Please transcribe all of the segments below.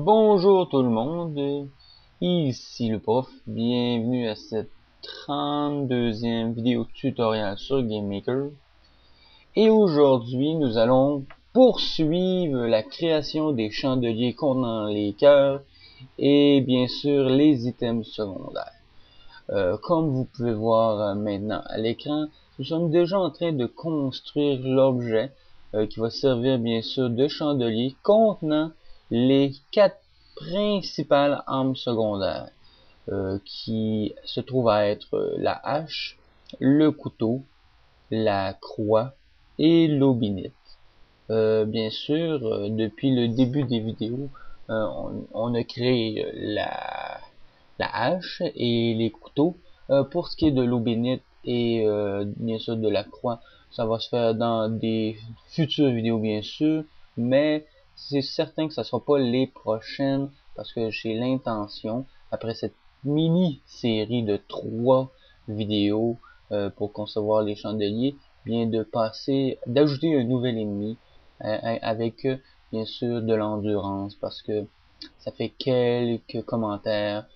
Bonjour tout le monde, ici le prof, bienvenue à cette 32e vidéo tutoriel sur GameMaker. Et aujourd'hui, nous allons poursuivre la création des chandeliers contenant les cœurs et bien sûr les items secondaires. Comme vous pouvez voir maintenant à l'écran, nous sommes déjà en train de construire l'objet qui va servir bien sûr de chandelier contenant les 4 principales armes secondaires qui se trouvent à être la hache, le couteau, la croix et l'aubinite. Bien sûr, depuis le début des vidéos, on a créé la hache et les couteaux. Pour ce qui est de l'aubinite et bien sûr de la croix, ça va se faire dans des futures vidéos bien sûr, mais c'est certain que ça sera pas les prochaines parce que j'ai l'intention, après cette mini-série de 3 vidéos pour concevoir les chandeliers, bien d'ajouter un nouvel ennemi avec bien sûr de l'endurance parce que ça fait quelques commentaires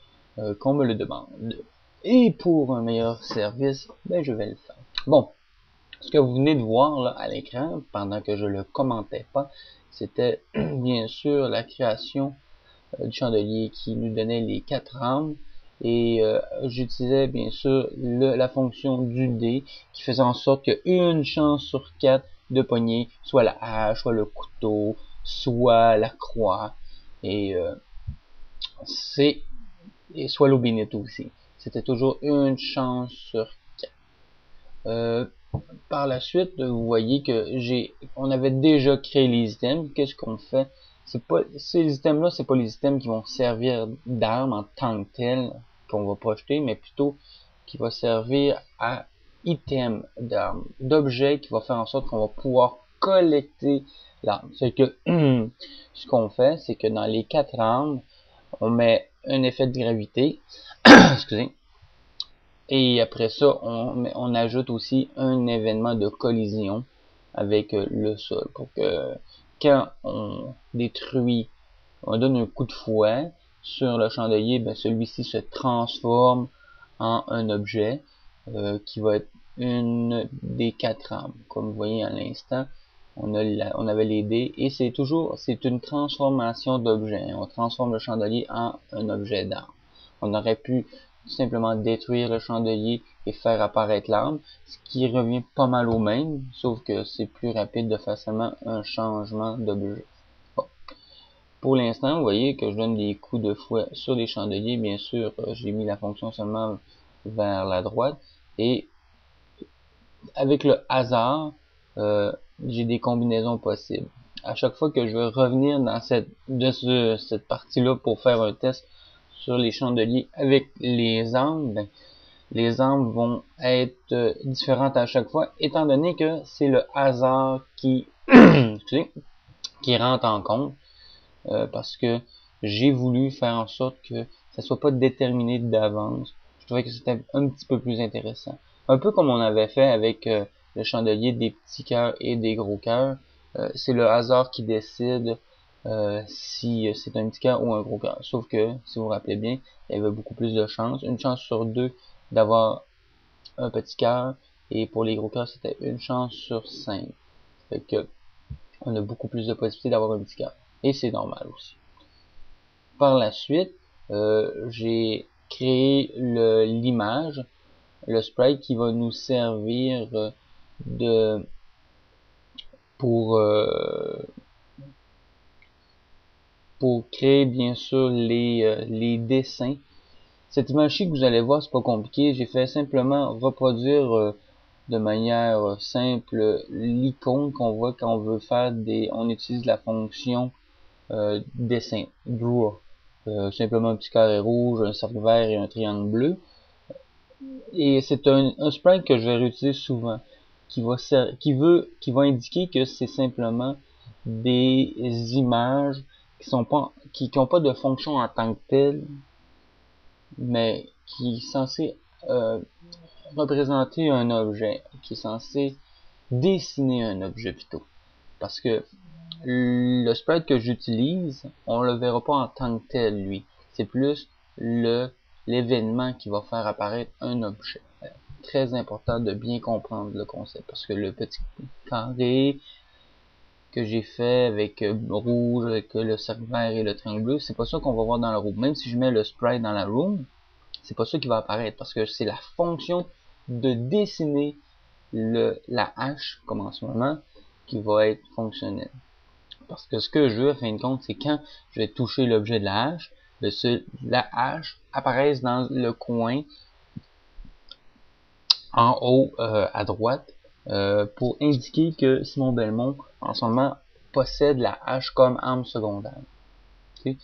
qu'on me le demande. Et pour un meilleur service, ben je vais le faire. Bon, ce que vous venez de voir là, à l'écran, pendant que je le commentais pas, c'était bien sûr la création du chandelier qui nous donnait les 4 armes. Et j'utilisais bien sûr la fonction du dé qui faisait en sorte que une chance sur 4 de pogner soit la hache, soit le couteau, soit la croix. Et soit l'aubinite aussi. C'était toujours une chance sur 4. Par la suite, vous voyez que on avait déjà créé les items. Qu'est-ce qu'on fait? Ces items-là, c'est pas les items qui vont servir d'armes en tant que tel qu'on va projeter, mais plutôt qui va servir à item d'armes, d'objets qui va faire en sorte qu'on va pouvoir collecter l'arme. C'est que ce qu'on fait, c'est que dans les 4 armes, on met un effet de gravité, excusez, et après ça, on ajoute aussi un événement de collision avec le sol pour que quand on détruit, on donne un coup de fouet sur le chandelier, ben celui-ci se transforme en un objet qui va être une des 4 armes. Comme vous voyez à l'instant, on avait les dés et c'est une transformation d'objet. On transforme le chandelier en un objet d'arme. On aurait pu tout simplement détruire le chandelier et faire apparaître l'arme, ce qui revient pas mal au même, sauf que c'est plus rapide de faire seulement un changement d'objet. Bon. Pour l'instant, vous voyez que je donne des coups de fouet sur les chandeliers. Bien sûr, j'ai mis la fonction seulement vers la droite et avec le hasard, j'ai des combinaisons possibles. À chaque fois que je vais revenir dans cette partie-là pour faire un test sur les chandeliers avec les armes, ben, les armes vont être différentes à chaque fois, étant donné que c'est le hasard qui, qui rentre en compte, parce que j'ai voulu faire en sorte que ça soit pas déterminé d'avance. Je trouvais que c'était un petit peu plus intéressant. Un peu comme on avait fait avec le chandelier des petits cœurs et des gros cœurs. C'est le hasard qui décide si c'est un petit cœur ou un gros cœur. Sauf que, si vous vous rappelez bien, il y avait beaucoup plus de chances. Une chance sur 2 d'avoir un petit cœur. Et pour les gros cœurs, c'était une chance sur 5. Fait que on a beaucoup plus de possibilités d'avoir un petit cœur. Et c'est normal aussi. Par la suite, j'ai créé l'image, le sprite qui va nous servir de pour créer bien sûr les dessins. Cette image-ci que vous allez voir, c'est pas compliqué. J'ai fait simplement reproduire de manière simple l'icône qu'on voit quand on veut faire on utilise la fonction dessin, draw. Simplement un petit carré rouge, un cercle vert et un triangle bleu. Et c'est un sprite que je vais réutiliser souvent, qui va indiquer que c'est simplement des images qui n'ont pas de fonction en tant que telle, mais qui est censé représenter un objet, qui est censé dessiner un objet plutôt. Parce que le sprite que j'utilise, on le verra pas en tant que tel, lui. C'est plus l'événement qui va faire apparaître un objet. Très important de bien comprendre le concept, parce que le petit carré que j'ai fait avec rouge, avec le cercle vert et le triangle bleu, c'est pas ça qu'on va voir dans la roue. Même si je mets le sprite dans la room, c'est pas ça qui va apparaître, parce que c'est la fonction de dessiner la hache, comme en ce moment, qui va être fonctionnelle. Parce que ce que je veux, à fin de compte, c'est quand je vais toucher l'objet de la hache, la hache apparaisse dans le coin en haut à droite pour indiquer que Simon Belmont, en ce moment, possède la hache comme arme secondaire. Okay?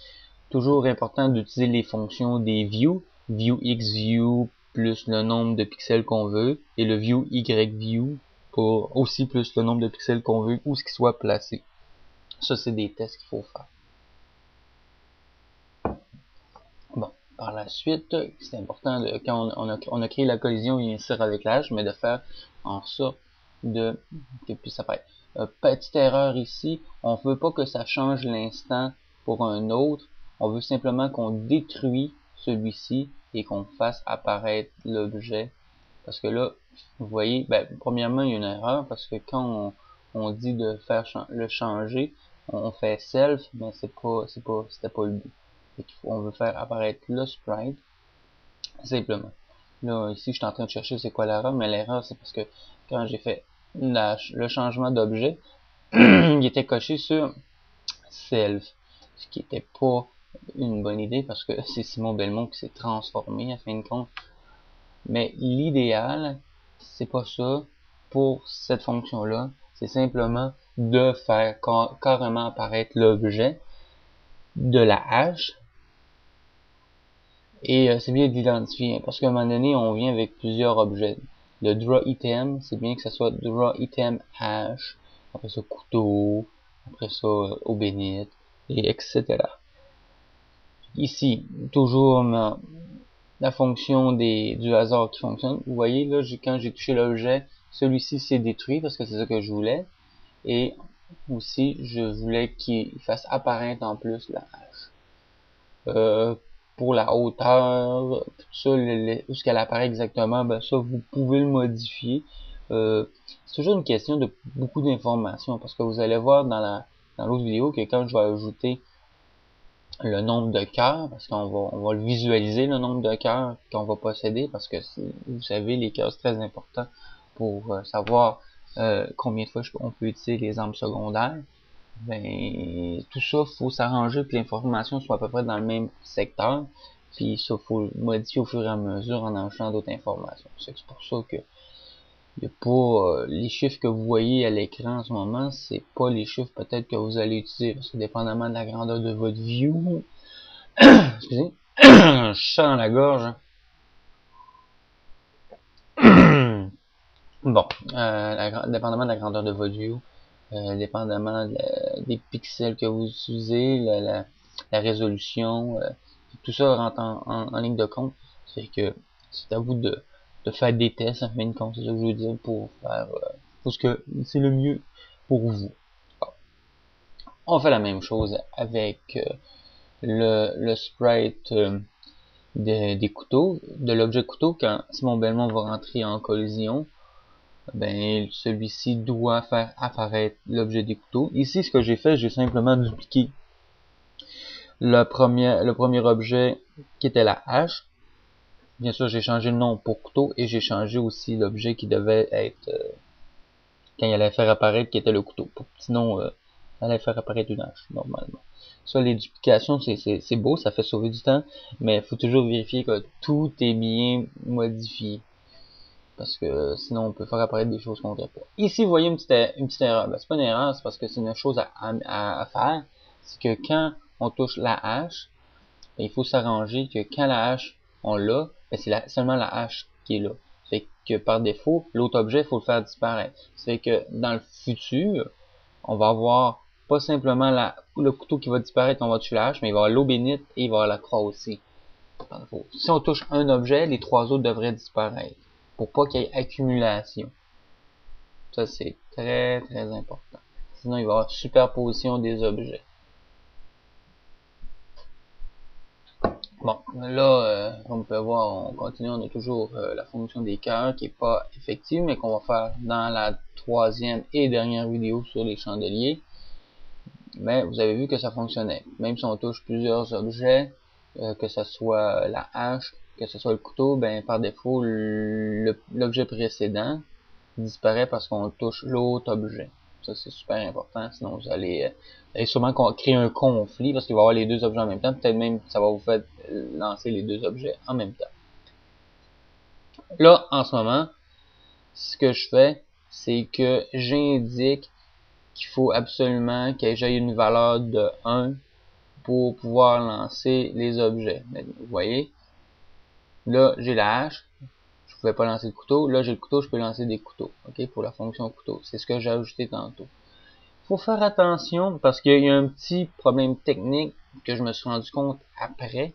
Toujours important d'utiliser les fonctions des view, viewXView plus le nombre de pixels qu'on veut, et le viewYView pour aussi plus le nombre de pixels qu'on veut, où ce qu'il soit placé. Ça, c'est des tests qu'il faut faire. Bon, par la suite, c'est important, quand on a créé la collision initiale avec l'âge, mais de faire en sorte que puis ça peut être petite erreur ici, on veut pas que ça change l'instant pour un autre, on veut simplement qu'on détruit celui-ci et qu'on fasse apparaître l'objet. Parce que là, vous voyez, premièrement, il y a une erreur, parce que quand on dit de faire le changer, on fait self, mais c'était pas le but. On veut faire apparaître le sprite, simplement. Là, ici, je suis en train de chercher c'est quoi l'erreur, mais l'erreur, c'est parce que quand j'ai fait le changement d'objet, il était coché sur self, ce qui était pas une bonne idée, parce que c'est Simon Belmont qui s'est transformé, à fin de compte. Mais l'idéal, c'est pas ça pour cette fonction-là, c'est simplement de faire carrément apparaître l'objet de la hache. Et c'est bien d'identifier, parce qu'à un moment donné, on vient avec plusieurs objets. Le draw item, c'est bien que ça soit draw item hash, après ça couteau, après ça eau bénite, et etc. Ici, toujours la fonction du hasard qui fonctionne. Vous voyez, là, quand j'ai touché l'objet, celui-ci s'est détruit parce que c'est ça que je voulais. Et aussi, je voulais qu'il fasse apparaître en plus la hache. Pour la hauteur, tout ça, où ce qu'elle apparaît exactement, ça, vous pouvez le modifier. C'est toujours une question de beaucoup d'informations, parce que vous allez voir dans l'autre vidéo que quand je vais ajouter le nombre de cœurs, parce on va le visualiser, le nombre de cœurs qu'on va posséder, parce que vous savez, les cœurs, c'est très important pour savoir combien de fois on peut utiliser les armes secondaires. Tout ça, faut s'arranger que l'information soit à peu près dans le même secteur, puis ça, faut modifier au fur et à mesure en ajoutant d'autres informations. C'est pour ça que y a pas les chiffres que vous voyez à l'écran en ce moment, c'est pas les chiffres peut-être que vous allez utiliser, parce que dépendamment de la grandeur de votre view, excusez, un chat dans la gorge. Bon, dépendamment de la grandeur de votre view, dépendamment des pixels que vous utilisez, la résolution, tout ça rentre en ligne de compte. C'est que c'est à vous de faire des tests, en fin de compte, c'est ça que je veux dire, pour faire ce que c'est le mieux pour vous. Bon. On fait la même chose avec le sprite des couteaux, de l'objet couteau. Quand Simon Belmont va rentrer en collision, celui-ci doit faire apparaître l'objet des couteaux. Ici, ce que j'ai fait, j'ai simplement dupliqué le premier objet qui était la hache. Bien sûr, j'ai changé le nom pour couteau et j'ai changé aussi l'objet qui devait être quand il allait faire apparaître, qui était le couteau. Sinon, il allait faire apparaître une hache, normalement. Ça, les duplications, c'est beau, ça fait sauver du temps, mais il faut toujours vérifier que tout est bien modifié. Parce que sinon on peut faire apparaître des choses qu'on ne voudrait pas. Ici, vous voyez une petite erreur. C'est pas une erreur, c'est parce que c'est une chose à faire. C'est que quand on touche la hache, il faut s'arranger que quand la hache, on l'a, c'est seulement la hache qui est là. Fait que par défaut, l'autre objet, il faut le faire disparaître. C'est que dans le futur, on va avoir pas simplement le couteau qui va disparaître, on va tuer la hache, mais il va y avoir l'eau bénite et il va y avoir la croix aussi. Par défaut. Si on touche un objet, les trois autres devraient disparaître. Pour pas qu'il y ait accumulation. Ça, c'est très, très important. Sinon, il va y avoir superposition des objets. Bon, là, comme vous pouvez voir, on continue, on a toujours la fonction des cœurs qui n'est pas effective, mais qu'on va faire dans la troisième et dernière vidéo sur les chandeliers. Mais vous avez vu que ça fonctionnait. Même si on touche plusieurs objets, que ce soit la hache, que ce soit le couteau, ben par défaut, l'objet précédent disparaît parce qu'on touche l'autre objet. Ça, c'est super important, sinon vous allez sûrement créer un conflit parce qu'il va y avoir les deux objets en même temps. Peut-être même ça va vous faire lancer les deux objets en même temps. Là, en ce moment, ce que je fais, c'est que j'indique qu'il faut absolument que j'aie une valeur de 1 pour pouvoir lancer les objets. Vous voyez, là, j'ai la hache. Je pouvais pas lancer le couteau. Là, j'ai le couteau, je peux lancer des couteaux. OK, pour la fonction couteau. C'est ce que j'ai ajouté tantôt. Faut faire attention parce qu'il y a un petit problème technique que je me suis rendu compte après,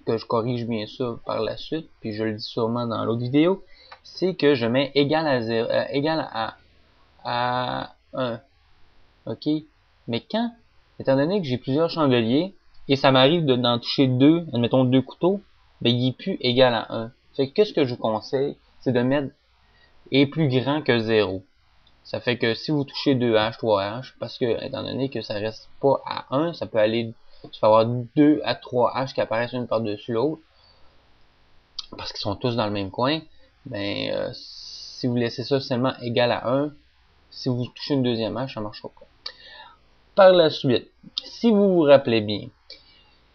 que je corrige bien sûr par la suite, puis je le dis sûrement dans l'autre vidéo, c'est que je mets égal à 0, égal à 1. OK? Mais quand, étant donné que j'ai plusieurs chandeliers, et ça m'arrive d'en toucher deux, admettons deux couteaux, ben il est plus égal à 1. Fait que qu'est-ce que je vous conseille, c'est de mettre est plus grand que 0. Ça fait que si vous touchez 2H, 3H, parce que, étant donné que ça reste pas à 1, ça peut aller, tu peux avoir 2 à 3H qui apparaissent une par-dessus l'autre, parce qu'ils sont tous dans le même coin, ben, si vous laissez ça seulement égal à 1, si vous touchez une deuxième H, ça marchera pas. Par la suite, si vous vous rappelez bien,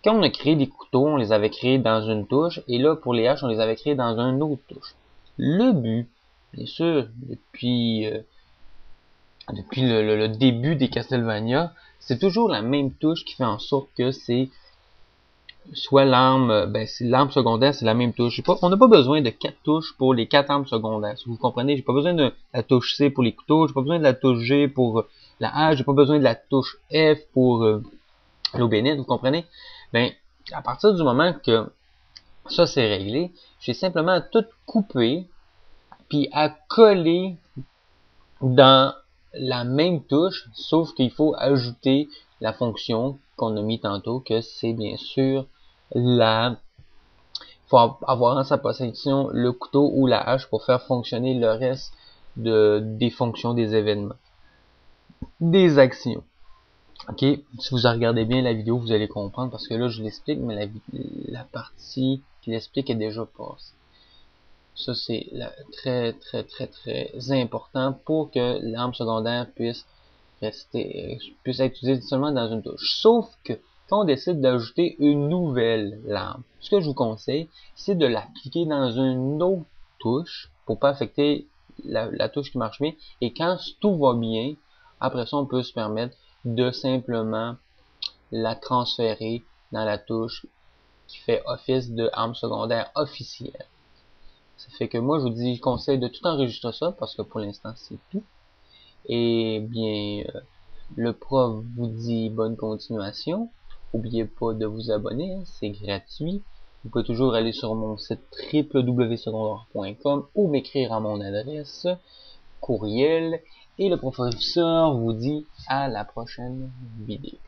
quand on a créé des couteaux, on les avait créés dans une touche, et là, pour les haches, on les avait créés dans une autre touche. Le but, bien sûr, depuis le début des Castlevania, c'est toujours la même touche qui fait en sorte que c'est soit l'arme, l'arme secondaire, c'est la même touche. On n'a pas besoin de 4 touches pour les 4 armes secondaires. Si vous comprenez, j'ai pas besoin de la touche C pour les couteaux, j'ai pas besoin de la touche G pour la hache, j'ai pas besoin de la touche F pour l'eau bénite, vous comprenez? Ben, à partir du moment que ça c'est réglé, j'ai simplement à tout couper, puis à coller dans la même touche, sauf qu'il faut ajouter la fonction qu'on a mis tantôt, que c'est bien sûr il faut avoir en sa possession le couteau ou la hache pour faire fonctionner le reste des fonctions des événements, des actions. Ok, si vous regardez bien la vidéo, vous allez comprendre, parce que là je l'explique, mais la partie qui l'explique est déjà passée. Ça, c'est très important pour que l'arme secondaire puisse être utilisée seulement dans une touche. Sauf que quand on décide d'ajouter une nouvelle larme, ce que je vous conseille, c'est de l'appliquer dans une autre touche pour pas affecter la touche qui marche bien. Et quand tout va bien, après ça, on peut se permettre de simplement la transférer dans la touche qui fait office de arme secondaire officielle. Ça fait que moi, je vous dis, je conseille de tout enregistrer ça, parce que pour l'instant, c'est tout. Et bien, le prof vous dit bonne continuation. N'oubliez pas de vous abonner, hein, c'est gratuit. Vous pouvez toujours aller sur mon site www.secondaire.com ou m'écrire à mon adresse courriel. Et le professeur vous dit à la prochaine vidéo.